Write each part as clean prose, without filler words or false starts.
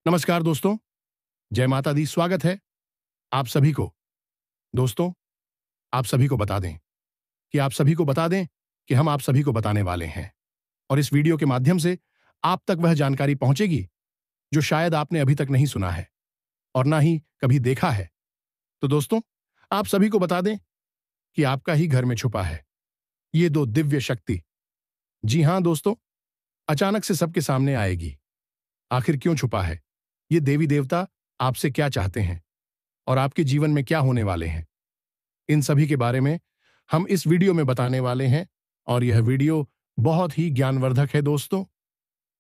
नमस्कार दोस्तों, जय माता दी। स्वागत है आप सभी को। दोस्तों, आप सभी को बता दें कि हम आप सभी को बताने वाले हैं और इस वीडियो के माध्यम से आप तक वह जानकारी पहुंचेगी जो शायद आपने अभी तक नहीं सुना है और ना ही कभी देखा है। तो दोस्तों, आप सभी को बता दें कि आपका ही घर में छुपा है ये दो दिव्य शक्ति। जी हां दोस्तों, अचानक से सबके सामने आएगी। आखिर क्यों छुपा है? ये देवी देवता आपसे क्या चाहते हैं और आपके जीवन में क्या होने वाले हैं, इन सभी के बारे में हम इस वीडियो में बताने वाले हैं। और यह वीडियो बहुत ही ज्ञानवर्धक है दोस्तों,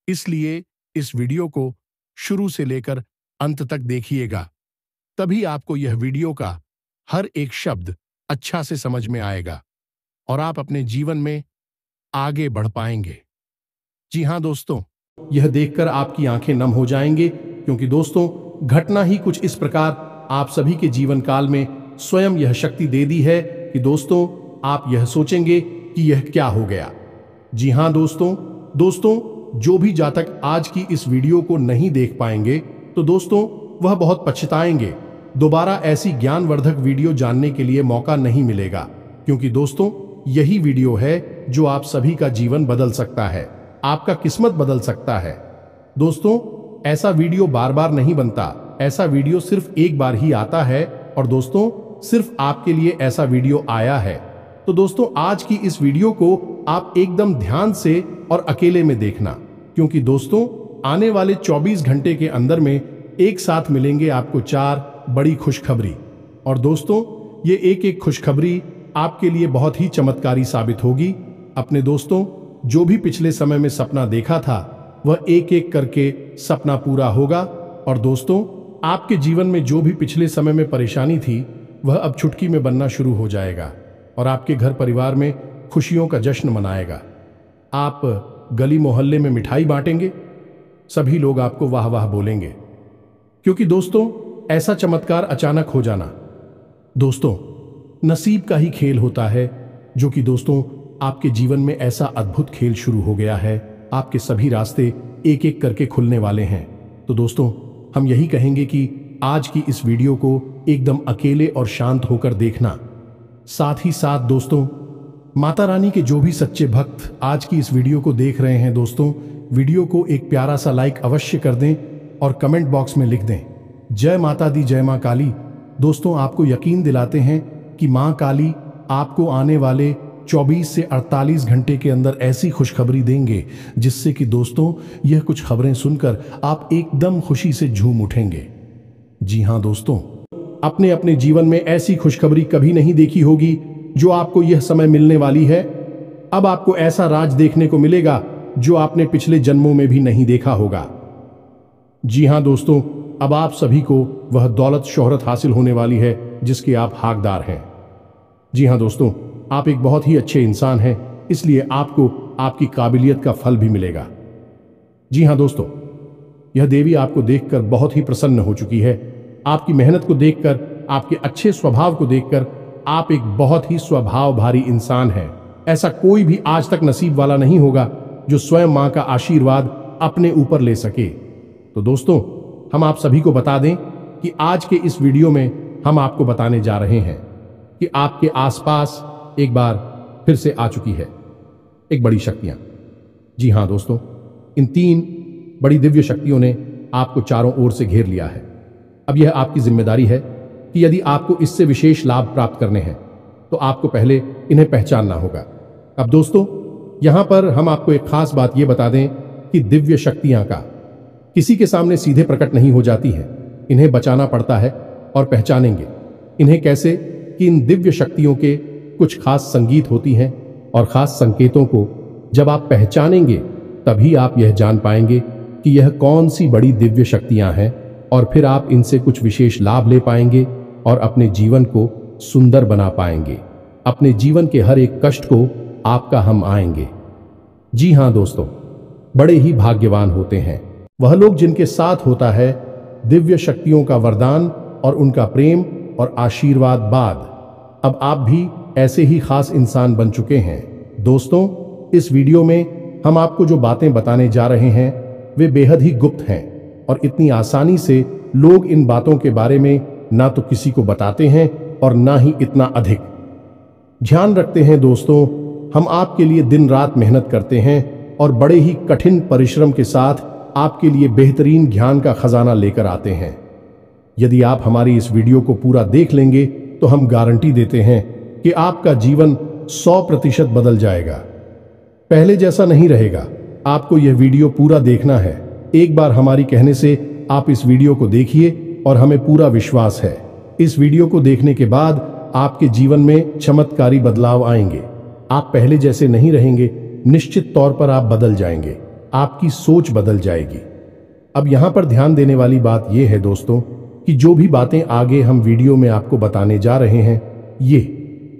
इसलिए इस वीडियो को शुरू से लेकर अंत तक देखिएगा, तभी आपको यह वीडियो का हर एक शब्द अच्छा से समझ में आएगा और आप अपने जीवन में आगे बढ़ पाएंगे। जी हां दोस्तों, यह देखकर आपकी आंखें नम हो जाएंगे, क्योंकि दोस्तों घटना ही कुछ इस प्रकार आप सभी के जीवन काल में स्वयं यह शक्ति दे दी है कि दोस्तों आप यह सोचेंगे कि यह क्या हो गया। जी हां दोस्तों जो भी जातक आज की इस वीडियो को नहीं देख पाएंगे तो दोस्तों वह बहुत पछताएंगे। दोबारा ऐसी ज्ञानवर्धक वीडियो जानने के लिए मौका नहीं मिलेगा, क्योंकि दोस्तों यही वीडियो है जो आप सभी का जीवन बदल सकता है, आपका किस्मत बदल सकता है। दोस्तों ऐसा वीडियो बार बार नहीं बनता, ऐसा वीडियो सिर्फ एक बार ही आता है और दोस्तों सिर्फ आपके लिए ऐसा वीडियो आया है। तो दोस्तों आज की इस वीडियो को आप एकदम ध्यान से और अकेले में देखना, क्योंकि दोस्तों आने वाले 24 घंटे के अंदर में एक साथ मिलेंगे आपको 4 बड़ी खुशखबरी। और दोस्तों ये एक एक खुशखबरी आपके लिए बहुत ही चमत्कारी साबित होगी। अपने दोस्तों जो भी पिछले समय में सपना देखा था वह एक एक करके सपना पूरा होगा। और दोस्तों आपके जीवन में जो भी पिछले समय में परेशानी थी वह अब चुटकी में बनना शुरू हो जाएगा और आपके घर परिवार में खुशियों का जश्न मनाएगा। आप गली मोहल्ले में मिठाई बांटेंगे, सभी लोग आपको वाह वाह बोलेंगे, क्योंकि दोस्तों ऐसा चमत्कार अचानक हो जाना दोस्तों नसीब का ही खेल होता है, जो कि दोस्तों आपके जीवन में ऐसा अद्भुत खेल शुरू हो गया है। आपके सभी रास्ते एक एक करके खुलने वाले हैं। तो दोस्तों हम यही कहेंगे कि आज की इस वीडियो को एकदम अकेले और शांत होकर देखना। साथ ही साथ दोस्तों माता रानी के जो भी सच्चे भक्त आज की इस वीडियो को देख रहे हैं, दोस्तों वीडियो को एक प्यारा सा लाइक अवश्य कर दें और कमेंट बॉक्स में लिख दें जय माता दी, जय मां काली। दोस्तों आपको यकीन दिलाते हैं कि मां काली आपको आने वाले 24 से 48 घंटे के अंदर ऐसी खुशखबरी देंगे जिससे कि दोस्तों यह कुछ खबरें सुनकर आप एकदम खुशी से झूम उठेंगे। जी हां दोस्तों, अपने अपने जीवन में ऐसी खुशखबरी कभी नहीं देखी होगी जो आपको यह समय मिलने वाली है। अब आपको ऐसा राज देखने को मिलेगा जो आपने पिछले जन्मों में भी नहीं देखा होगा। जी हां दोस्तों, अब आप सभी को वह दौलत शोहरत हासिल होने वाली है जिसके आप हकदार हैं। जी हां दोस्तों, आप एक बहुत ही अच्छे इंसान हैं, इसलिए आपको आपकी काबिलियत का फल भी मिलेगा। जी हां दोस्तों, यह देवी आपको देखकर बहुत ही प्रसन्न हो चुकी है। आपकी मेहनत को देखकर, आपके अच्छे स्वभाव को देखकर आप एक बहुत ही स्वभाव भारी इंसान हैं। ऐसा कोई भी आज तक नसीब वाला नहीं होगा जो स्वयं मां का आशीर्वाद अपने ऊपर ले सके। तो दोस्तों हम आप सभी को बता दें कि आज के इस वीडियो में हम आपको बताने जा रहे हैं कि आपके आसपास एक बार फिर से आ चुकी है एक बड़ी शक्तियां। जी हां दोस्तों, इन 3 बड़ी दिव्य शक्तियों ने आपको चारों ओर से घेर लिया है। अब यह आपकी जिम्मेदारी है कि यदि आपको इससे विशेष लाभ प्राप्त करने हैं तो आपको पहले इन्हें पहचानना होगा। अब दोस्तों यहां पर हम आपको एक खास बात यह बता दें कि दिव्य शक्तियां का किसी के सामने सीधे प्रकट नहीं हो जाती है, इन्हें बचाना पड़ता है। और पहचानेंगे इन्हें कैसे कि इन दिव्य शक्तियों के कुछ खास संगीत होती हैं और खास संकेतों को जब आप पहचानेंगे तभी आप यह जान पाएंगे कि यह कौन सी बड़ी दिव्य शक्तियां हैं, और फिर आप इनसे कुछ विशेष लाभ ले पाएंगे और अपने जीवन को सुंदर बना पाएंगे। अपने जीवन के हर एक कष्ट को आपका हम आएंगे। जी हां दोस्तों, बड़े ही भाग्यवान होते हैं वह लोग जिनके साथ होता है दिव्य शक्तियों का वरदान और उनका प्रेम और आशीर्वाद बाद। अब आप भी ऐसे ही खास इंसान बन चुके हैं। दोस्तों इस वीडियो में हम आपको जो बातें बताने जा रहे हैं वे बेहद ही गुप्त हैं। और इतनी आसानी से लोग इन बातों के बारे में ना तो किसी को बताते हैं और ना ही इतना अधिक ध्यान रखते हैं। दोस्तों, हम आपके लिए दिन रात मेहनत करते हैं और बड़े ही कठिन परिश्रम के साथ आपके लिए बेहतरीन ज्ञान का खजाना लेकर आते हैं। यदि आप हमारी इस वीडियो को पूरा देख लेंगे तो हम गारंटी देते हैं कि आपका जीवन 100% बदल जाएगा, पहले जैसा नहीं रहेगा। आपको यह वीडियो पूरा देखना है। एक बार हमारी कहने से आप इस वीडियो को देखिए और हमें पूरा विश्वास है इस वीडियो को देखने के बाद आपके जीवन में चमत्कारी बदलाव आएंगे। आप पहले जैसे नहीं रहेंगे, निश्चित तौर पर आप बदल जाएंगे, आपकी सोच बदल जाएगी। अब यहां पर ध्यान देने वाली बात यह है दोस्तों कि जो भी बातें आगे हम वीडियो में आपको बताने जा रहे हैं, ये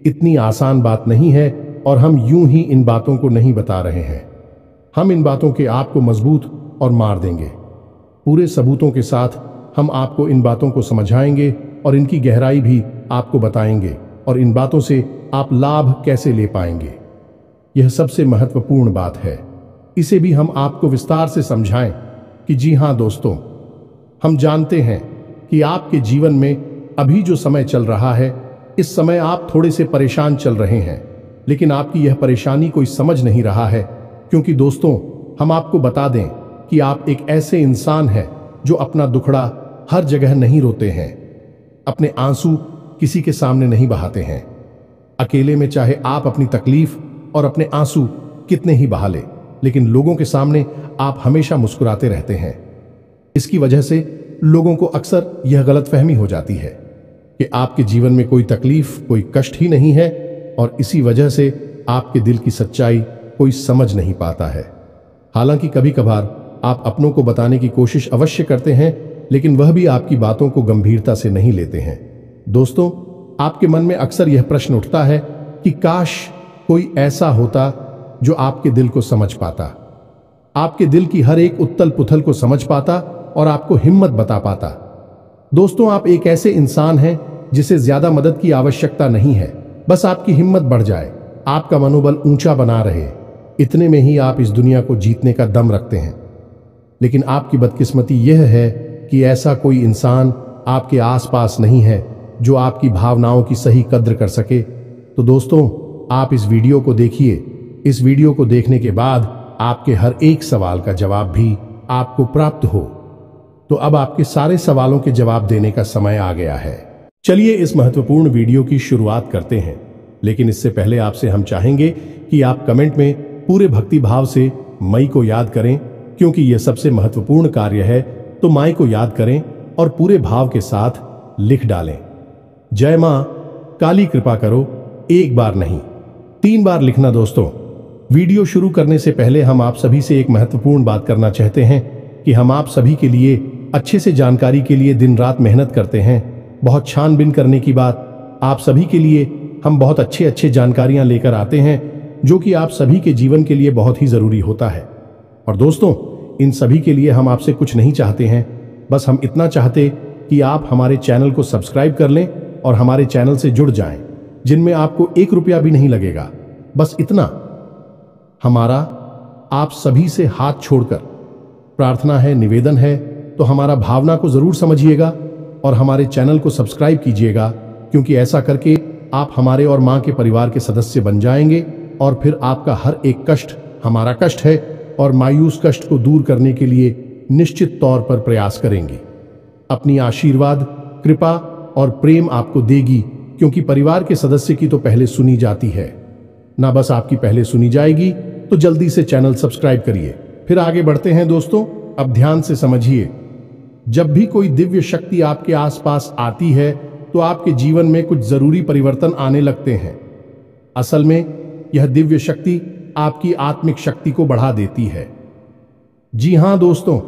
इतनी आसान बात नहीं है और हम यूं ही इन बातों को नहीं बता रहे हैं। हम इन बातों के आपको मजबूत और मार देंगे। पूरे सबूतों के साथ हम आपको इन बातों को समझाएंगे और इनकी गहराई भी आपको बताएंगे और इन बातों से आप लाभ कैसे ले पाएंगे। यह सबसे महत्वपूर्ण बात है। इसे भी हम आपको विस्तार से समझाएं कि जी हां दोस्तों, हम जानते हैं कि आपके जीवन में अभी जो समय चल रहा है, इस समय आप थोड़े से परेशान चल रहे हैं, लेकिन आपकी यह परेशानी कोई समझ नहीं रहा है। क्योंकि दोस्तों, हम आपको बता दें कि आप एक ऐसे इंसान हैं जो अपना दुखड़ा हर जगह नहीं रोते हैं, अपने आंसू किसी के सामने नहीं बहाते हैं। अकेले में चाहे आप अपनी तकलीफ और अपने आंसू कितने ही बहा लें, लेकिन लोगों के सामने आप हमेशा मुस्कुराते रहते हैं। इसकी वजह से लोगों को अक्सर यह गलतफहमी हो जाती है कि आपके जीवन में कोई तकलीफ, कोई कष्ट ही नहीं है और इसी वजह से आपके दिल की सच्चाई कोई समझ नहीं पाता है। हालांकि कभी कभार आप अपनों को बताने की कोशिश अवश्य करते हैं, लेकिन वह भी आपकी बातों को गंभीरता से नहीं लेते हैं। दोस्तों, आपके मन में अक्सर यह प्रश्न उठता है कि काश कोई ऐसा होता जो आपके दिल को समझ पाता, आपके दिल की हर एक उथल पुथल को समझ पाता और आपको हिम्मत बता पाता। दोस्तों, आप एक ऐसे इंसान हैं जिसे ज्यादा मदद की आवश्यकता नहीं है, बस आपकी हिम्मत बढ़ जाए, आपका मनोबल ऊंचा बना रहे, इतने में ही आप इस दुनिया को जीतने का दम रखते हैं। लेकिन आपकी बदकिस्मती यह है कि ऐसा कोई इंसान आपके आसपास नहीं है जो आपकी भावनाओं की सही कद्र कर सके। तो दोस्तों, आप इस वीडियो को देखिए। इस वीडियो को देखने के बाद आपके हर एक सवाल का जवाब भी आपको प्राप्त हो। तो अब आपके सारे सवालों के जवाब देने का समय आ गया है। चलिए इस महत्वपूर्ण वीडियो की शुरुआत करते हैं, लेकिन इससे पहले आपसे हम चाहेंगे कि आप कमेंट में पूरे भक्ति भाव से मई को याद करें, क्योंकि यह सबसे महत्वपूर्ण कार्य है। तो माई को याद करें और पूरे भाव के साथ लिख डालें, जय मां काली कृपा करो। एक बार नहीं, 3 बार लिखना। दोस्तों, वीडियो शुरू करने से पहले हम आप सभी से एक महत्वपूर्ण बात करना चाहते हैं कि हम आप सभी के लिए अच्छे से जानकारी के लिए दिन रात मेहनत करते हैं। बहुत छानबीन करने की बात, आप सभी के लिए हम बहुत अच्छे जानकारियां लेकर आते हैं जो कि आप सभी के जीवन के लिए बहुत ही जरूरी होता है। और दोस्तों, इन सभी के लिए हम आपसे कुछ नहीं चाहते हैं, बस हम इतना चाहते कि आप हमारे चैनल को सब्सक्राइब कर लें और हमारे चैनल से जुड़ जाएं, जिनमें आपको 1 रुपया भी नहीं लगेगा। बस इतना हमारा आप सभी से हाथ छोड़कर प्रार्थना है, निवेदन है। तो हमारा भावना को जरूर समझिएगा और हमारे चैनल को सब्सक्राइब कीजिएगा, क्योंकि ऐसा करके आप हमारे और मां के परिवार के सदस्य बन जाएंगे और फिर आपका हर एक कष्ट हमारा कष्ट है और मायूस कष्ट को दूर करने के लिए निश्चित तौर पर प्रयास करेंगे। अपनी आशीर्वाद, कृपा और प्रेम आपको देगी, क्योंकि परिवार के सदस्य की तो पहले सुनी जाती है ना, बस आपकी पहले सुनी जाएगी। तो जल्दी से चैनल सब्सक्राइब करिए। फिर आगे बढ़ते हैं दोस्तों। अब ध्यान से समझिए, जब भी कोई दिव्य शक्ति आपके आसपास आती है तो आपके जीवन में कुछ जरूरी परिवर्तन आने लगते हैं। असल में यह दिव्य शक्ति आपकी आत्मिक शक्ति को बढ़ा देती है। जी हां दोस्तों,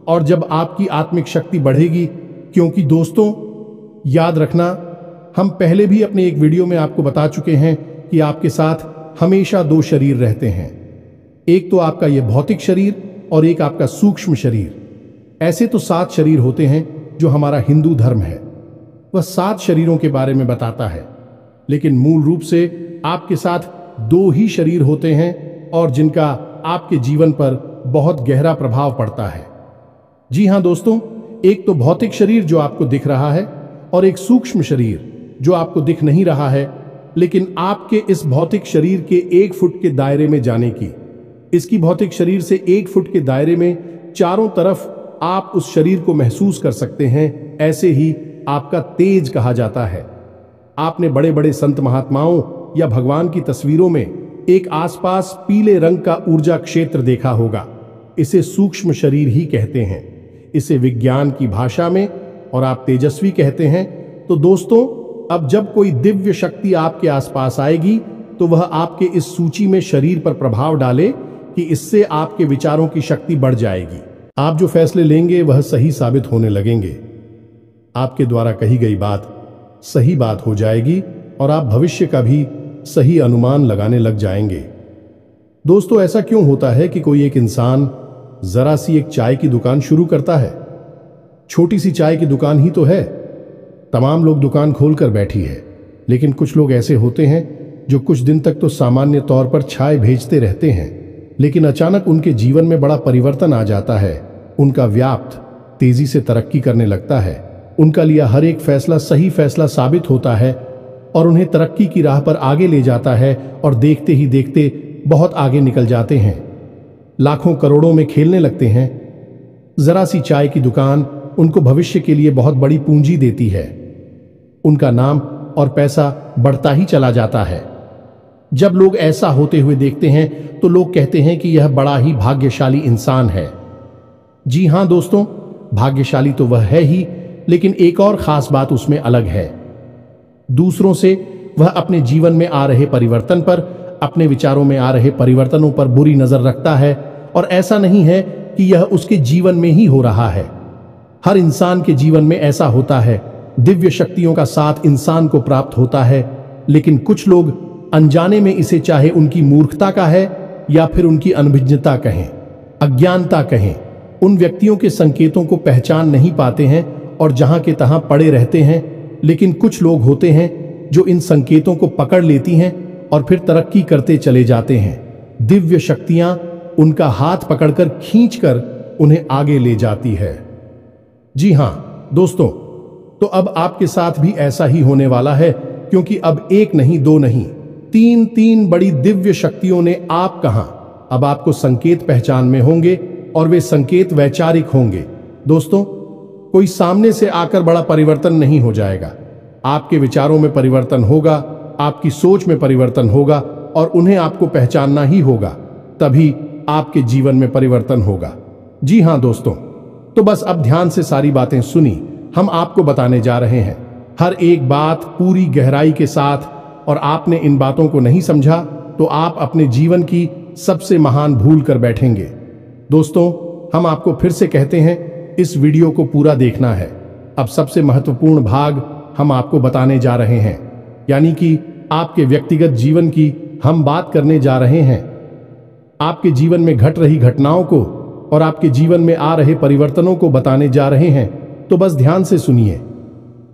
और जब आपकी आत्मिक शक्ति बढ़ेगी, क्योंकि दोस्तों याद रखना, हम पहले भी अपने एक वीडियो में आपको बता चुके हैं कि आपके साथ हमेशा 2 शरीर रहते हैं। एक तो आपका यह भौतिक शरीर और एक आपका सूक्ष्म शरीर। ऐसे तो 7 शरीर होते हैं जो हमारा हिंदू धर्म है, वह 7 शरीरों के बारे में बताता है, लेकिन मूल रूप से आपके साथ 2 ही शरीर होते हैं और जिनका आपके जीवन पर बहुत गहरा प्रभाव पड़ता है। जी हां दोस्तों, एक तो भौतिक शरीर जो आपको दिख रहा है और एक सूक्ष्म शरीर जो आपको दिख नहीं रहा है, लेकिन आपके इस भौतिक शरीर के 1 फुट के दायरे में जाने की, इसकी भौतिक शरीर से 1 फुट के दायरे में चारों तरफ आप उस शरीर को महसूस कर सकते हैं। ऐसे ही आपका तेज कहा जाता है। आपने बड़े बड़े संत महात्माओं या भगवान की तस्वीरों में एक आसपास पीले रंग का ऊर्जा क्षेत्र देखा होगा। इसे सूक्ष्म शरीर ही कहते हैं, इसे विज्ञान की भाषा में, और आप तेजस्वी कहते हैं। तो दोस्तों, अब जब कोई दिव्य शक्ति आपके आसपास आएगी तो वह आपके इस सूची में शरीर पर प्रभाव डाले कि इससे आपके विचारों की शक्ति बढ़ जाएगी। आप जो फैसले लेंगे वह सही साबित होने लगेंगे। आपके द्वारा कही गई बात सही बात हो जाएगी और आप भविष्य का भी सही अनुमान लगाने लग जाएंगे। दोस्तों, ऐसा क्यों होता है कि कोई एक इंसान जरा सी एक चाय की दुकान शुरू करता है? छोटी सी चाय की दुकान ही तो है, तमाम लोग दुकान खोलकर बैठी है, लेकिन कुछ लोग ऐसे होते हैं जो कुछ दिन तक तो सामान्य तौर पर चाय भेजते रहते हैं, लेकिन अचानक उनके जीवन में बड़ा परिवर्तन आ जाता है। उनका व्याप्त तेजी से तरक्की करने लगता है। उनका लिया हर एक फैसला सही फैसला साबित होता है और उन्हें तरक्की की राह पर आगे ले जाता है, और देखते ही देखते बहुत आगे निकल जाते हैं, लाखों करोड़ों में खेलने लगते हैं। जरा सी चाय की दुकान उनको भविष्य के लिए बहुत बड़ी पूंजी देती है। उनका नाम और पैसा बढ़ता ही चला जाता है। जब लोग ऐसा होते हुए देखते हैं तो लोग कहते हैं कि यह बड़ा ही भाग्यशाली इंसान है। जी हां दोस्तों, भाग्यशाली तो वह है ही, लेकिन एक और खास बात उसमें अलग है। दूसरों से वह अपने जीवन में आ रहे परिवर्तन पर, अपने विचारों में आ रहे परिवर्तनों पर बुरी नजर रखता है, और ऐसा नहीं है कि यह उसके जीवन में ही हो रहा है। हर इंसान के जीवन में ऐसा होता है। दिव्य शक्तियों का साथ इंसान को प्राप्त होता है, लेकिन कुछ लोग अनजाने में इसे, चाहे उनकी मूर्खता का है या फिर उनकी अनभिज्ञता कहें, अज्ञानता कहें, उन व्यक्तियों के संकेतों को पहचान नहीं पाते हैं और जहां के तहां पड़े रहते हैं। लेकिन कुछ लोग होते हैं जो इन संकेतों को पकड़ लेती हैं और फिर तरक्की करते चले जाते हैं। दिव्य शक्तियां उनका हाथ पकड़कर खींचकर उन्हें आगे ले जाती है। जी हां दोस्तों, तो अब आपके साथ भी ऐसा ही होने वाला है, क्योंकि अब एक नहीं, दो नहीं, तीन बड़ी दिव्य शक्तियों ने आप कहां, अब आपको संकेत पहचान में होंगे, और वे संकेत वैचारिक होंगे। दोस्तों, कोई सामने से आकर बड़ा परिवर्तन नहीं हो जाएगा। आपके विचारों में परिवर्तन होगा, आपकी सोच में परिवर्तन होगा, और उन्हें आपको पहचानना ही होगा, तभी आपके जीवन में परिवर्तन होगा। जी हां दोस्तों, तो बस अब ध्यान से सारी बातें सुनी, हम आपको बताने जा रहे हैं हर एक बात पूरी गहराई के साथ, और आपने इन बातों को नहीं समझा तो आप अपने जीवन की सबसे महान भूल कर बैठेंगे। दोस्तों, हम आपको फिर से कहते हैं, इस वीडियो को पूरा देखना है। अब सबसे महत्वपूर्ण भाग हम आपको बताने जा रहे हैं, यानी कि आपके व्यक्तिगत जीवन की हम बात करने जा रहे हैं। आपके जीवन में घट रही घटनाओं को और आपके जीवन में आ रहे परिवर्तनों को बताने जा रहे हैं। तो बस ध्यान से सुनिए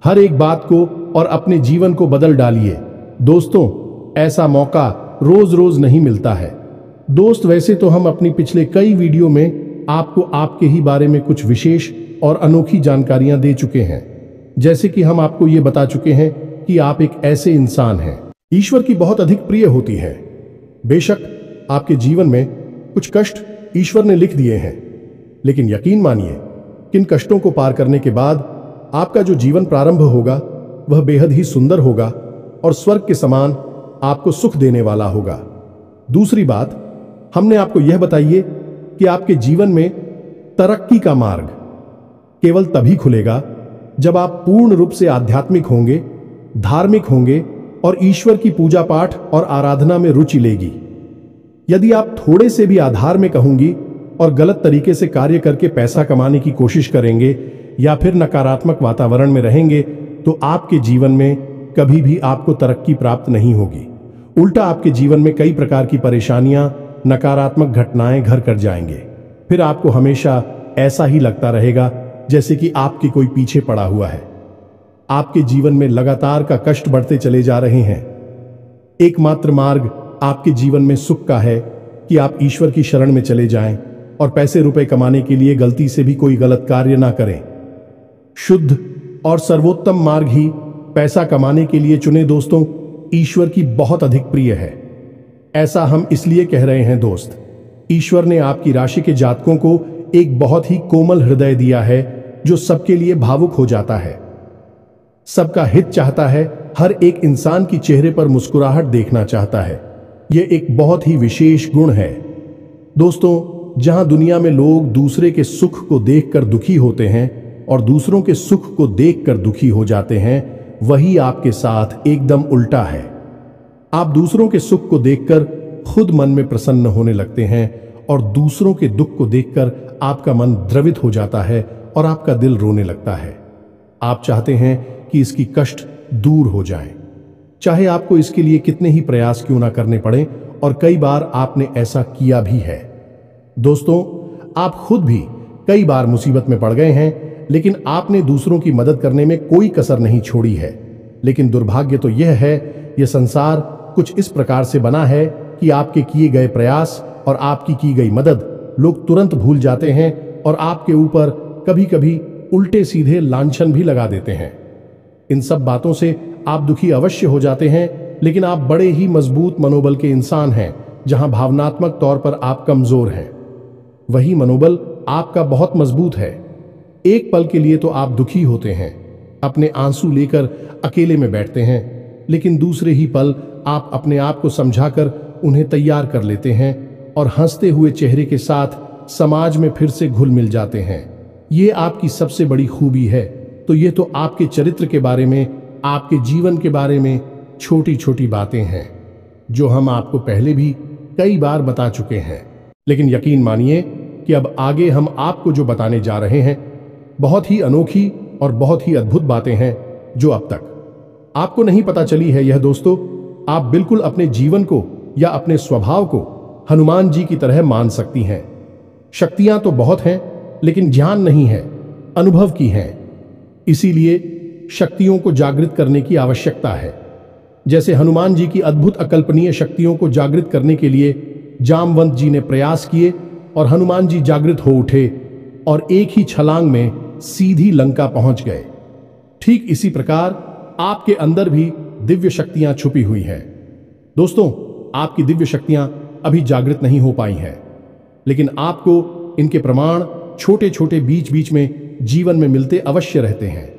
हर एक बात को और अपने जीवन को बदल डालिए। दोस्तों, ऐसा मौका रोज रोज नहीं मिलता है। दोस्त, वैसे तो हम अपनी पिछले कई वीडियो में आपको आपके ही बारे में कुछ विशेष और अनोखी जानकारियां दे चुके हैं, जैसे कि हम आपको ये बता चुके हैं कि आप एक ऐसे इंसान हैं ईश्वर की बहुत अधिक प्रिय होती है। बेशक आपके जीवन में कुछ कष्ट ईश्वर ने लिख दिए हैं, लेकिन यकीन मानिए किन कष्टों को पार करने के बाद आपका जो जीवन प्रारंभ होगा वह बेहद ही सुंदर होगा और स्वर्ग के समान आपको सुख देने वाला होगा। दूसरी बात, हमने आपको यह बताइए कि आपके जीवन में तरक्की का मार्ग केवल तभी खुलेगा जब आप पूर्ण रूप से आध्यात्मिक होंगे, धार्मिक होंगे और ईश्वर की पूजा पाठ और आराधना में रुचि लेगी। यदि आप थोड़े से भी आधार में कहूंगी और गलत तरीके से कार्य करके पैसा कमाने की कोशिश करेंगे या फिर नकारात्मक वातावरण में रहेंगे, तो आपके जीवन में कभी भी आपको तरक्की प्राप्त नहीं होगी। उल्टा आपके जीवन में कई प्रकार की परेशानियां, नकारात्मक घटनाएं घर कर जाएंगे। फिर आपको हमेशा ऐसा ही लगता रहेगा जैसे कि आपके कोई पीछे पड़ा हुआ है। आपके जीवन में लगातार का कष्ट बढ़ते चले जा रहे हैं। एकमात्र मार्ग आपके जीवन में सुख का है कि आप ईश्वर की शरण में चले जाएं, और पैसे रुपए कमाने के लिए गलती से भी कोई गलत कार्य ना करें। शुद्ध और सर्वोत्तम मार्ग ही पैसा कमाने के लिए चुने दोस्तों, ईश्वर की बहुत अधिक प्रिय है। ऐसा हम इसलिए कह रहे हैं दोस्त, ईश्वर ने आपकी राशि के जातकों को एक बहुत ही कोमल हृदय दिया है जो सबके लिए भावुक हो जाता है, सबका हित चाहता है, हर एक इंसान की चेहरे पर मुस्कुराहट देखना चाहता है। यह एक बहुत ही विशेष गुण है दोस्तों। जहां दुनिया में लोग दूसरे के सुख को देखकर दुखी होते हैं और दूसरों के सुख को देखकर दुखी हो जाते हैं, वही आपके साथ एकदम उल्टा है। आप दूसरों के सुख को देखकर खुद मन में प्रसन्न होने लगते हैं और दूसरों के दुख को देखकर आपका मन द्रवित हो जाता है और आपका दिल रोने लगता है। आप चाहते हैं कि इसकी कष्ट दूर हो जाए, चाहे आपको इसके लिए कितने ही प्रयास क्यों ना करने पड़े, और कई बार आपने ऐसा किया भी है। दोस्तों, आप खुद भी कई बार मुसीबत में पड़ गए हैं, लेकिन आपने दूसरों की मदद करने में कोई कसर नहीं छोड़ी है। लेकिन दुर्भाग्य तो यह है, यह संसार कुछ इस प्रकार से बना है कि आपके किए गए प्रयास और आपकी की गई मदद लोग तुरंत भूल जाते हैं और आपके ऊपर कभी कभी उल्टे सीधे लांछन भी लगा देते हैं। इन सब बातों से आप दुखी अवश्य हो जाते हैं, लेकिन आप बड़े ही मजबूत मनोबल के इंसान हैं। जहां भावनात्मक तौर पर आप कमजोर हैं, वही मनोबल आपका बहुत मजबूत है। एक पल के लिए तो आप दुखी होते हैं, अपने आंसू लेकर अकेले में बैठते हैं, लेकिन दूसरे ही पल आप अपने आप को समझाकर उन्हें तैयार कर लेते हैं और हंसते हुए चेहरे के साथ समाज में फिर से घुल मिल जाते हैं। ये आपकी सबसे बड़ी खूबी है। तो ये तो आपके चरित्र के बारे में, आपके जीवन के बारे में छोटी छोटी बातें हैं जो हम आपको पहले भी कई बार बता चुके हैं। लेकिन यकीन मानिए कि अब आगे हम आपको जो बताने जा रहे हैं, बहुत ही अनोखी और बहुत ही अद्भुत बातें हैं जो अब तक आपको नहीं पता चली है। यह दोस्तों, आप बिल्कुल अपने जीवन को या अपने स्वभाव को हनुमान जी की तरह मान सकती हैं। शक्तियां तो बहुत हैं, लेकिन ज्ञान नहीं है, अनुभव की है। इसीलिए शक्तियों को जागृत करने की आवश्यकता है। जैसे हनुमान जी की अद्भुत अकल्पनीय शक्तियों को जागृत करने के लिए जामवंत जी ने प्रयास किए और हनुमान जी जागृत हो उठे और एक ही छलांग में सीधी लंका पहुंच गए। ठीक इसी प्रकार आपके अंदर भी दिव्य शक्तियां छुपी हुई हैं। दोस्तों, आपकी दिव्य शक्तियां अभी जागृत नहीं हो पाई हैं, लेकिन आपको इनके प्रमाण छोटे छोटे बीच बीच में जीवन में मिलते अवश्य रहते हैं।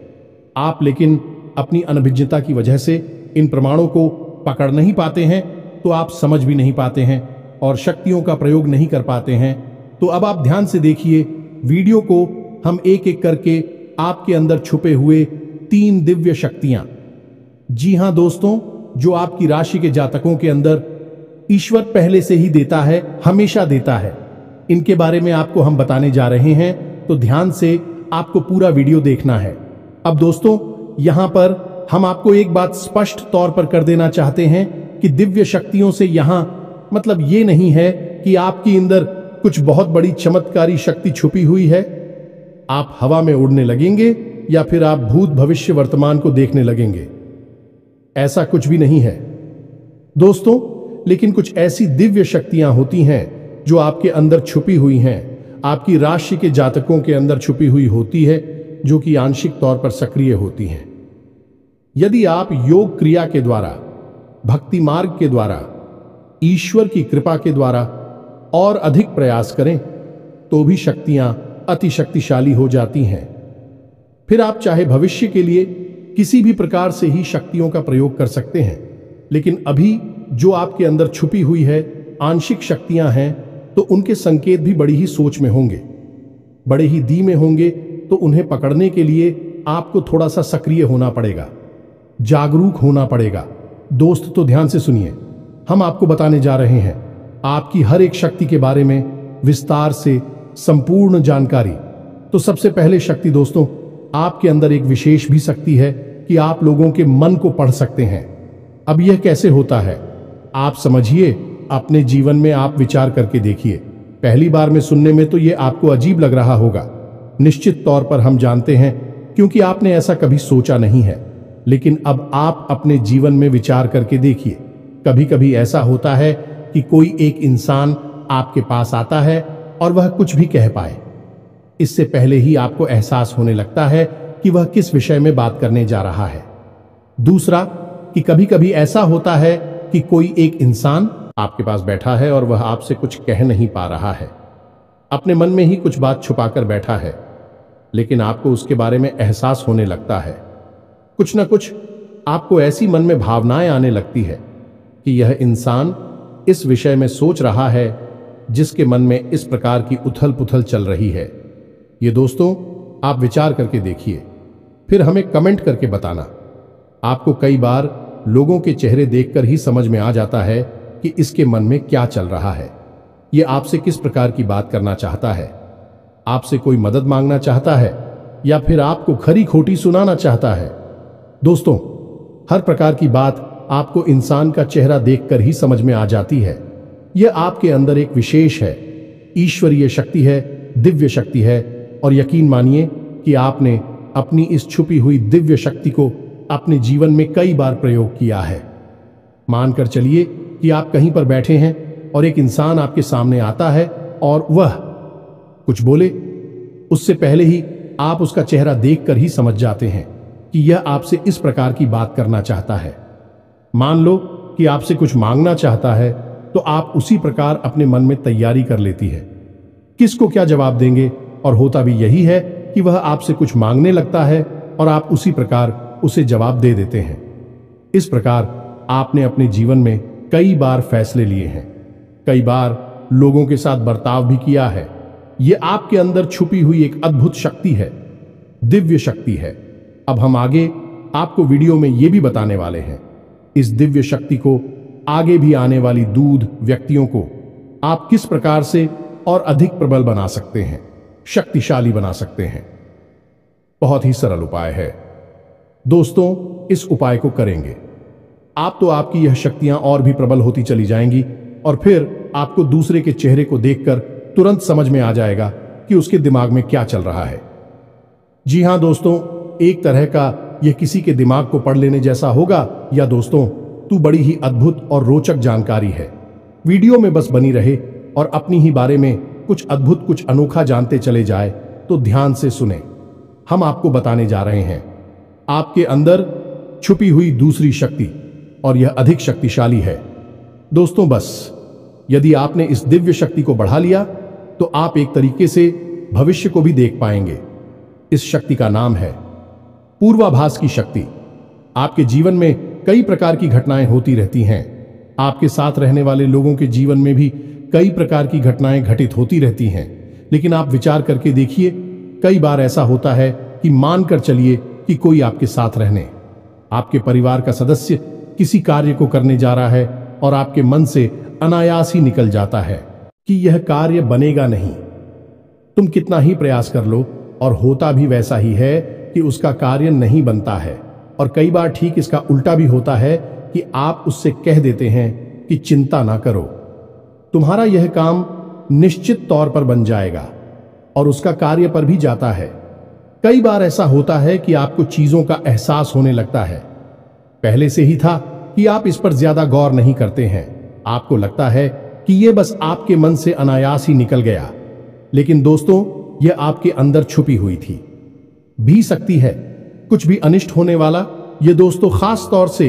आप लेकिन अपनी अनभिज्ञता की वजह से इन प्रमाणों को पकड़ नहीं पाते हैं, तो आप समझ भी नहीं पाते हैं और शक्तियों का प्रयोग नहीं कर पाते हैं। तो अब आप ध्यान से देखिए वीडियो को, हम एक एक करके आपके अंदर छुपे हुए 3 दिव्य शक्तियां, जी हां दोस्तों, जो आपकी राशि के जातकों के अंदर ईश्वर पहले से ही देता है, हमेशा देता है, इनके बारे में आपको हम बताने जा रहे हैं। तो ध्यान से आपको पूरा वीडियो देखना है। अब दोस्तों, यहां पर हम आपको एक बात स्पष्ट तौर पर कर देना चाहते हैं कि दिव्य शक्तियों से यहां मतलब ये नहीं है कि आपके अंदर कुछ बहुत बड़ी चमत्कारी शक्ति छुपी हुई है, आप हवा में उड़ने लगेंगे या फिर आप भूत भविष्य वर्तमान को देखने लगेंगे। ऐसा कुछ भी नहीं है दोस्तों। लेकिन कुछ ऐसी दिव्य शक्तियां होती हैं जो आपके अंदर छुपी हुई हैं, आपकी राशि के जातकों के अंदर छुपी हुई होती है, जो कि आंशिक तौर पर सक्रिय होती हैं। यदि आप योग क्रिया के द्वारा, भक्ति मार्ग के द्वारा, ईश्वर की कृपा के द्वारा और अधिक प्रयास करें तो भी शक्तियां अति शक्तिशाली हो जाती हैं। फिर आप चाहे भविष्य के लिए किसी भी प्रकार से ही शक्तियों का प्रयोग कर सकते हैं, लेकिन अभी जो आपके अंदर छुपी हुई है आंशिक शक्तियां हैं, तो उनके संकेत भी बड़ी ही सोच में होंगे, बड़े ही धीमे होंगे। तो उन्हें पकड़ने के लिए आपको थोड़ा सा सक्रिय होना पड़ेगा, जागरूक होना पड़ेगा। दोस्त, तो ध्यान से सुनिए, हम आपको बताने जा रहे हैं आपकी हर एक शक्ति के बारे में विस्तार से संपूर्ण जानकारी। तो सबसे पहले शक्ति दोस्तों, आपके अंदर एक विशेष भी शक्ति है कि आप लोगों के मन को पढ़ सकते हैं। अब यह कैसे होता है आप समझिए, अपने जीवन में आप विचार करके देखिए। पहली बार में सुनने में तो यह आपको अजीब लग रहा होगा, निश्चित तौर पर हम जानते हैं, क्योंकि आपने ऐसा कभी सोचा नहीं है। लेकिन अब आप अपने जीवन में विचार करके देखिए। कभी कभी ऐसा होता है कि कोई एक इंसान आपके पास आता है और वह कुछ भी कह पाए। इससे पहले ही आपको एहसास होने लगता है कि वह किस विषय में बात करने जा रहा है। दूसरा, कि कभी कभी ऐसा होता है कि कोई एक इंसान आपके पास बैठा है और वह आपसे कुछ कह नहीं पा रहा है, अपने मन में ही कुछ बात छुपाकर बैठा है, लेकिन आपको उसके बारे में एहसास होने लगता है। कुछ न कुछ आपको ऐसी मन में भावनाएं आने लगती है कि यह इंसान इस विषय में सोच रहा है जिसके मन में इस प्रकार की उथल पुथल चल रही है। ये दोस्तों, आप विचार करके देखिए, फिर हमें कमेंट करके बताना। आपको कई बार लोगों के चेहरे देखकर ही समझ में आ जाता है कि इसके मन में क्या चल रहा है, ये आपसे किस प्रकार की बात करना चाहता है, आपसे कोई मदद मांगना चाहता है या फिर आपको खरी खोटी सुनाना चाहता है। दोस्तों, हर प्रकार की बात आपको इंसान का चेहरा देखकर ही समझ में आ जाती है। यह आपके अंदर एक विशेष है, ईश्वरीय शक्ति है, दिव्य शक्ति है, और यकीन मानिए कि आपने अपनी इस छुपी हुई दिव्य शक्ति को अपने जीवन में कई बार प्रयोग किया है। मानकर चलिए कि आप कहीं पर बैठे हैं और एक इंसान आपके सामने आता है और वह कुछ बोले, उससे पहले ही आप उसका चेहरा देखकर ही समझ जाते हैं कि यह आपसे इस प्रकार की बात करना चाहता है। मान लो कि आपसे कुछ मांगना चाहता है, तो आप उसी प्रकार अपने मन में तैयारी कर लेती है किसको क्या जवाब देंगे, और होता भी यही है कि वह आपसे कुछ मांगने लगता है और आप उसी प्रकार उसे जवाब दे देते हैं। इस प्रकार आपने अपने जीवन में कई बार फैसले लिए हैं, कई बार लोगों के साथ बर्ताव भी किया है। यह आपके अंदर छुपी हुई एक अद्भुत शक्ति है, दिव्य शक्ति है। अब हम आगे आपको वीडियो में यह भी बताने वाले हैं, इस दिव्य शक्ति को आगे भी आने वाली दूध व्यक्तियों को आप किस प्रकार से और अधिक प्रबल बना सकते हैं, शक्तिशाली बना सकते हैं। बहुत ही सरल उपाय है दोस्तों, इस उपाय को करेंगे आप तो आपकी यह शक्तियां और भी प्रबल होती चली जाएंगी, और फिर आपको दूसरे के चेहरे को देखकर तुरंत समझ में आ जाएगा कि उसके दिमाग में क्या चल रहा है। जी हां दोस्तों, एक तरह का यह किसी के दिमाग को पढ़ लेने जैसा होगा, या दोस्तों तू बड़ी ही अद्भुत और रोचक जानकारी है। वीडियो में बस बनी रहे और अपनी ही बारे में कुछ अद्भुत, कुछ अनोखा जानते चले जाए, तो ध्यान से सुने। हम आपको बताने जा रहे हैं आपके अंदर छुपी हुई दूसरी शक्ति, और यह अधिक शक्तिशाली है। दोस्तों, बस यदि आपने इस दिव्य शक्ति को बढ़ा लिया तो आप एक तरीके से भविष्य को भी देख पाएंगे। इस शक्ति का नाम है पूर्वाभास की शक्ति। आपके जीवन में कई प्रकार की घटनाएं होती रहती हैं, आपके साथ रहने वाले लोगों के जीवन में भी कई प्रकार की घटनाएं घटित होती रहती हैं, लेकिन आप विचार करके देखिए, कई बार ऐसा होता है कि मानकर चलिए कि कोई आपके साथ रहने, आपके परिवार का सदस्य किसी कार्य को करने जा रहा है और आपके मन से अनायास ही निकल जाता है कि यह कार्य बनेगा नहीं। तुम कितना ही प्रयास कर लो और होता भी वैसा ही है कि उसका कार्य नहीं बनता है। और कई बार ठीक इसका उल्टा भी होता है कि आप उससे कह देते हैं कि चिंता ना करो, तुम्हारा यह काम निश्चित तौर पर बन जाएगा, और उसका कार्य पर भी जाता है। कई बार ऐसा होता है कि आपको चीजों का एहसास होने लगता है, पहले से ही था कि आप इस पर ज्यादा गौर नहीं करते हैं, आपको लगता है कि यह बस आपके मन से अनायास ही निकल गया, लेकिन दोस्तों यह आपके अंदर छुपी हुई थी भी सकती है कुछ भी अनिष्ट होने वाला। ये दोस्तों खास तौर से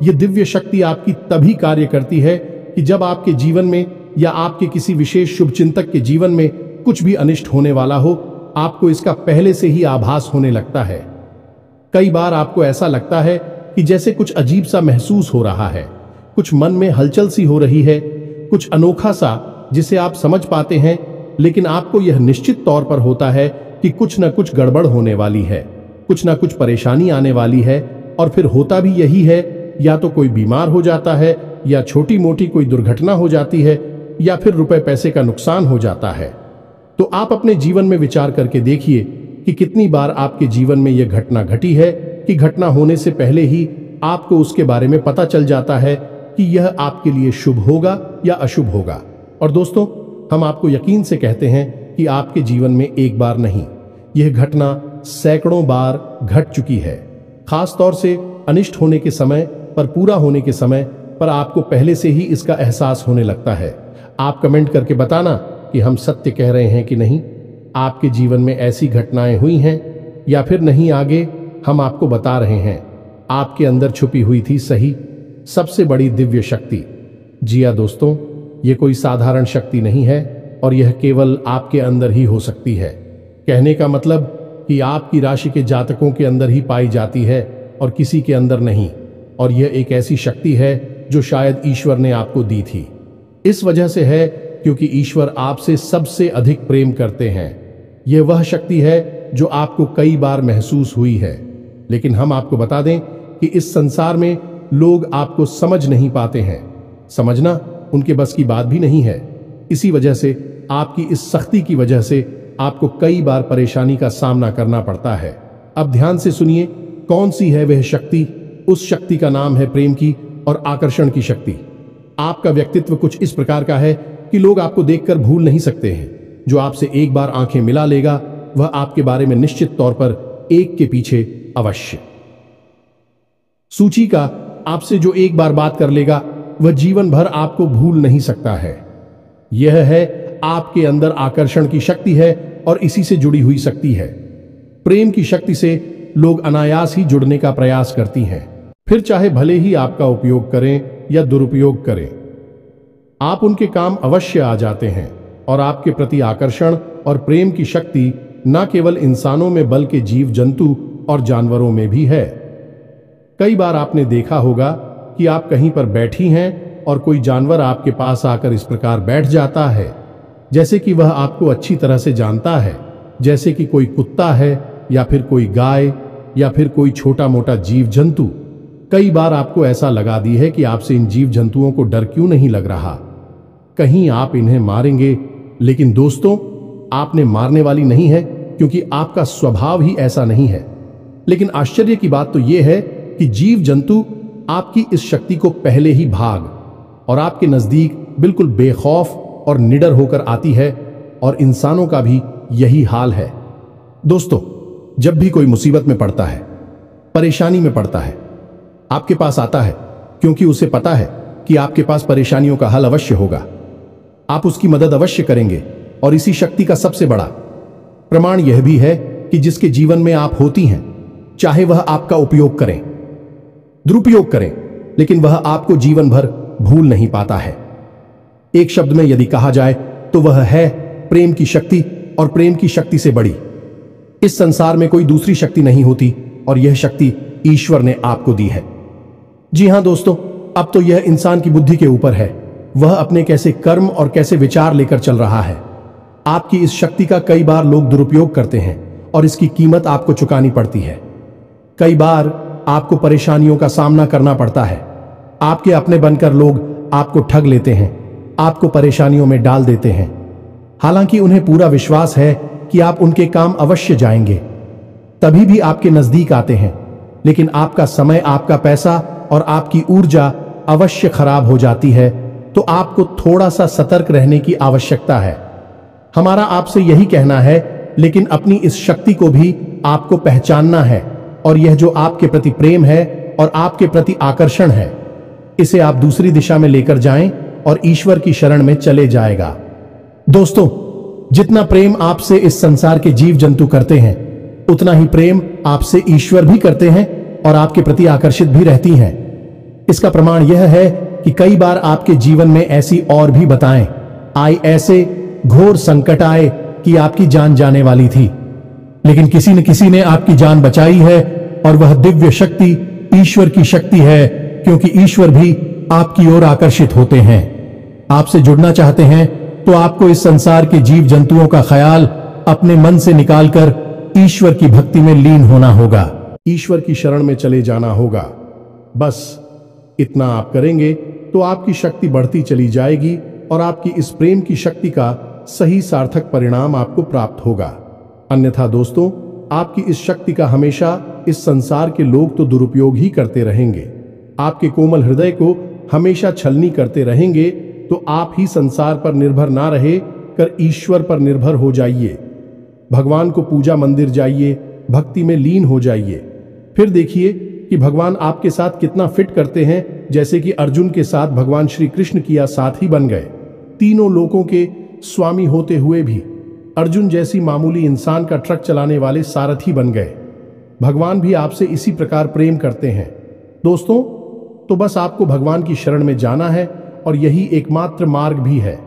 ये दिव्य शक्ति आपकी तभी कार्य करती है कि जब आपके जीवन में या आपके किसी विशेष शुभचिंतक के जीवन में कुछ भी अनिष्ट होने वाला हो, आपको इसका पहले से ही आभास होने लगता है। कई बार आपको ऐसा लगता है कि जैसे कुछ अजीब सा महसूस हो रहा है, कुछ मन में हलचल सी हो रही है, कुछ अनोखा सा जिसे आप समझ पाते हैं, लेकिन आपको यह निश्चित तौर पर होता है कि कुछ न कुछ गड़बड़ होने वाली है, कुछ ना कुछ परेशानी आने वाली है। और फिर होता भी यही है, या तो कोई बीमार हो जाता है, या छोटी मोटी कोई दुर्घटना हो जाती है, या फिर रुपए पैसे का नुकसान हो जाता है। तो आप अपने जीवन में विचार करके देखिए कि कितनी बार आपके जीवन में यह घटना घटी है कि घटना होने से पहले ही आपको उसके बारे में पता चल जाता है कि यह आपके लिए शुभ होगा या अशुभ होगा। और दोस्तों, हम आपको यकीन से कहते हैं कि आपके जीवन में एक बार नहीं, यह घटना सैकड़ों बार घट चुकी है। खास तौर से अनिष्ट होने के समय पर, पूरा होने के समय पर आपको पहले से ही इसका एहसास होने लगता है। आप कमेंट करके बताना कि हम सत्य कह रहे हैं कि नहीं, आपके जीवन में ऐसी घटनाएं हुई हैं या फिर नहीं, आगे हम आपको बता रहे हैं। आपके अंदर छुपी हुई थी सही सबसे बड़ी दिव्य शक्ति। जी हाँ दोस्तों, ये कोई साधारण शक्ति नहीं है और यह केवल आपके अंदर ही हो सकती है। कहने का मतलब कि आपकी राशि के जातकों के अंदर ही पाई जाती है और किसी के अंदर नहीं। और यह एक ऐसी शक्ति है जो शायद ईश्वर ने आपको दी थी। इस वजह से है क्योंकि ईश्वर आपसे सबसे अधिक प्रेम करते हैं। यह वह शक्ति है जो आपको कई बार महसूस हुई है, लेकिन हम आपको बता दें कि इस संसार में लोग आपको समझ नहीं पाते हैं। समझना उनके बस की बात भी नहीं है। इसी वजह से आपकी इस सख्ती की वजह से आपको कई बार परेशानी का सामना करना पड़ता है। अब ध्यान से सुनिए, कौन सी है वह शक्ति। उस शक्ति का नाम है प्रेम की और आकर्षण की शक्ति। आपका व्यक्तित्व कुछ इस प्रकार का है कि लोग आपको देखकर भूल नहीं सकते हैं। जो आपसे एक बार आंखें मिला लेगा वह आपके बारे में निश्चित तौर पर एक के पीछे अवश्य सूची का आपसे जो एक बार बात कर लेगा वह जीवन भर आपको भूल नहीं सकता है। यह है आपके अंदर आकर्षण की शक्ति है और इसी से जुड़ी हुई शक्ति है। प्रेम की शक्ति से लोग अनायास ही जुड़ने का प्रयास करती हैं, फिर चाहे भले ही आपका उपयोग करें या दुरुपयोग करें, आप उनके काम अवश्य आ जाते हैं। और आपके प्रति आकर्षण और प्रेम की शक्ति न केवल इंसानों में बल्कि जीव जंतु और जानवरों में भी है। कई बार आपने देखा होगा कि आप कहीं पर बैठी हैं और कोई जानवर आपके पास आकर इस प्रकार बैठ जाता है जैसे कि वह आपको अच्छी तरह से जानता है, जैसे कि कोई कुत्ता है या फिर कोई गाय या फिर कोई छोटा मोटा जीव जंतु। कई बार आपको ऐसा लगा दी है कि आपसे इन जीव जंतुओं को डर क्यों नहीं लग रहा, कहीं आप इन्हें मारेंगे। लेकिन दोस्तों, आपने मारने वाली नहीं है क्योंकि आपका स्वभाव ही ऐसा नहीं है। लेकिन आश्चर्य की बात तो यह है कि जीव जंतु आपकी इस शक्ति को पहले ही भाग और आपके नजदीक बिल्कुल बेखौफ और निडर होकर आती है। और इंसानों का भी यही हाल है। दोस्तों, जब भी कोई मुसीबत में पड़ता है, परेशानी में पड़ता है, आपके पास आता है क्योंकि उसे पता है कि आपके पास परेशानियों का हल अवश्य होगा। आप उसकी मदद अवश्य करेंगे। और इसी शक्ति का सबसे बड़ा प्रमाण यह भी है कि जिसके जीवन में आप होती हैं, चाहे वह आपका उपयोग करें, दुरुपयोग करें, लेकिन वह आपको जीवन भर भूल नहीं पाता है। एक शब्द में यदि कहा जाए तो वह है प्रेम की शक्ति। और प्रेम की शक्ति से बड़ी इस संसार में कोई दूसरी शक्ति नहीं होती और यह शक्ति ईश्वर ने आपको दी है। जी हां दोस्तों, अब तो यह इंसान की बुद्धि के ऊपर है, वह अपने कैसे कर्म और कैसे विचार लेकर चल रहा है। आपकी इस शक्ति का कई बार लोग दुरुपयोग करते हैं और इसकी कीमत आपको चुकानी पड़ती है। कई बार आपको परेशानियों का सामना करना पड़ता है। आपके अपने बनकर लोग आपको ठग लेते हैं, आपको परेशानियों में डाल देते हैं। हालांकि उन्हें पूरा विश्वास है कि आप उनके काम अवश्य जाएंगे, तभी भी आपके नजदीक आते हैं। लेकिन आपका समय, आपका पैसा और आपकी ऊर्जा अवश्य खराब हो जाती है। तो आपको थोड़ा सा सतर्क रहने की आवश्यकता है। हमारा आपसे यही कहना है, लेकिन अपनी इस शक्ति को भी आपको पहचानना है। और यह जो आपके प्रति प्रेम है और आपके प्रति आकर्षण है, इसे आप दूसरी दिशा में लेकर जाएं और ईश्वर की शरण में चले जाएगा। दोस्तों, जितना प्रेम आपसे इस संसार के जीव जंतु करते हैं, उतना ही प्रेम आपसे ईश्वर भी करते हैं और आपके प्रति आकर्षित भी रहती हैं। इसका प्रमाण यह है कि कई बार आपके जीवन में ऐसी और भी बताएं आई, ऐसे घोर संकट आए कि आपकी जान जाने वाली थी, लेकिन किसी न किसी ने आपकी जान बचाई है। और वह दिव्य शक्ति ईश्वर की शक्ति है, क्योंकि ईश्वर भी आपकी ओर आकर्षित होते हैं। आपसे जुड़ना चाहते हैं तो आपको इस संसार के जीव जंतुओं का ख्याल अपने मन से निकालकर ईश्वर की भक्ति में लीन होना होगा, ईश्वर की शरण में चले जाना होगा। बस इतना आप करेंगे तो आपकी शक्ति बढ़ती चली जाएगी और आपकी इस प्रेम की शक्ति का सही सार्थक परिणाम आपको प्राप्त होगा। अन्यथा दोस्तों, आपकी इस शक्ति का हमेशा इस संसार के लोग तो दुरुपयोग ही करते रहेंगे। आपके कोमल हृदय को हमेशा छलनी करते रहेंगे। तो आप ही संसार पर निर्भर ना रहे कर ईश्वर पर निर्भर हो जाइए। भगवान को पूजा मंदिर जाइए, भक्ति में लीन हो जाइए। फिर देखिए कि भगवान आपके साथ कितना फिट करते हैं। जैसे कि अर्जुन के साथ भगवान श्री कृष्ण किया साथी बन गए। तीनों लोकों के स्वामी होते हुए भी अर्जुन जैसी मामूली इंसान का ट्रक चलाने वाले सारथी बन गए। भगवान भी आपसे इसी प्रकार प्रेम करते हैं। दोस्तों, तो बस आपको भगवान की शरण में जाना है और यही एकमात्र मार्ग भी है।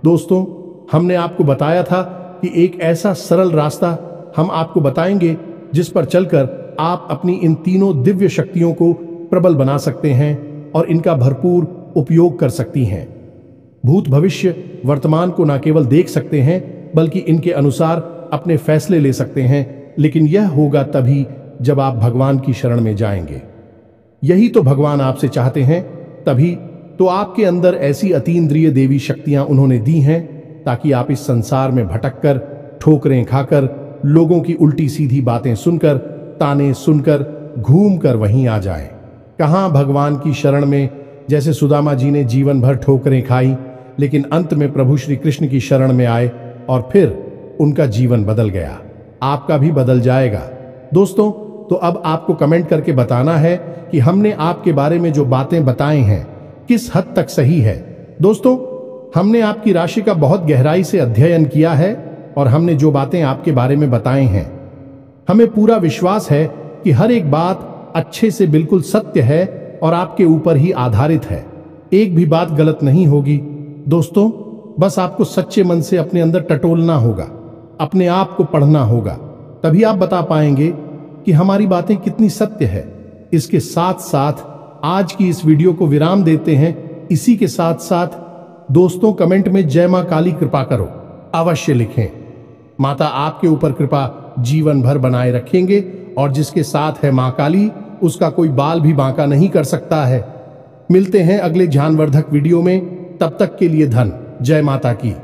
दोस्तों, हमने आपको बताया था कि एक ऐसा सरल रास्ता हम आपको बताएंगे जिस पर चलकर आप अपनी इन तीनों दिव्य शक्तियों को प्रबल बना सकते हैं और इनका भरपूर उपयोग कर सकती हैं। भूत भविष्य वर्तमान को न केवल देख सकते हैं बल्कि इनके अनुसार अपने फैसले ले सकते हैं, लेकिन यह होगा तभी जब आप भगवान की शरण में जाएंगे। यही तो भगवान आपसे चाहते हैं। तभी तो आपके अंदर ऐसी अतीन्द्रिय देवी शक्तियां उन्होंने दी हैं ताकि आप इस संसार में भटककर, ठोकरें खाकर, लोगों की उल्टी सीधी बातें सुनकर, ताने सुनकर, घूम कर वहीं आ जाएं। कहां भगवान की शरण में, जैसे सुदामा जी ने जीवन भर ठोकरें खाई लेकिन अंत में प्रभु श्री कृष्ण की शरण में आए और फिर उनका जीवन बदल गया। आपका भी बदल जाएगा। दोस्तों, तो अब आपको कमेंट करके बताना है कि हमने आपके बारे में जो बातें बताई हैं किस हद तक सही है। दोस्तों, हमने आपकी राशि का बहुत गहराई से अध्ययन किया है और हमने जो बातें आपके बारे में बताई हैं, हमें पूरा विश्वास है कि हर एक बात अच्छे से बिल्कुल सत्य है और आपके ऊपर ही आधारित है। एक भी बात गलत नहीं होगी। दोस्तों, बस आपको सच्चे मन से अपने अंदर टटोलना होगा, अपने आप को पढ़ना होगा, तभी आप बता पाएंगे कि हमारी बातें कितनी सत्य है। इसके साथ साथ आज की इस वीडियो को विराम देते हैं। इसी के साथ साथ दोस्तों, कमेंट में जय मां काली कृपा करो अवश्य लिखें। माता आपके ऊपर कृपा जीवन भर बनाए रखेंगे और जिसके साथ है मां काली, उसका कोई बाल भी बांका नहीं कर सकता है। मिलते हैं अगले ज्ञानवर्धक वीडियो में। तब तक के लिए धन जय माता की।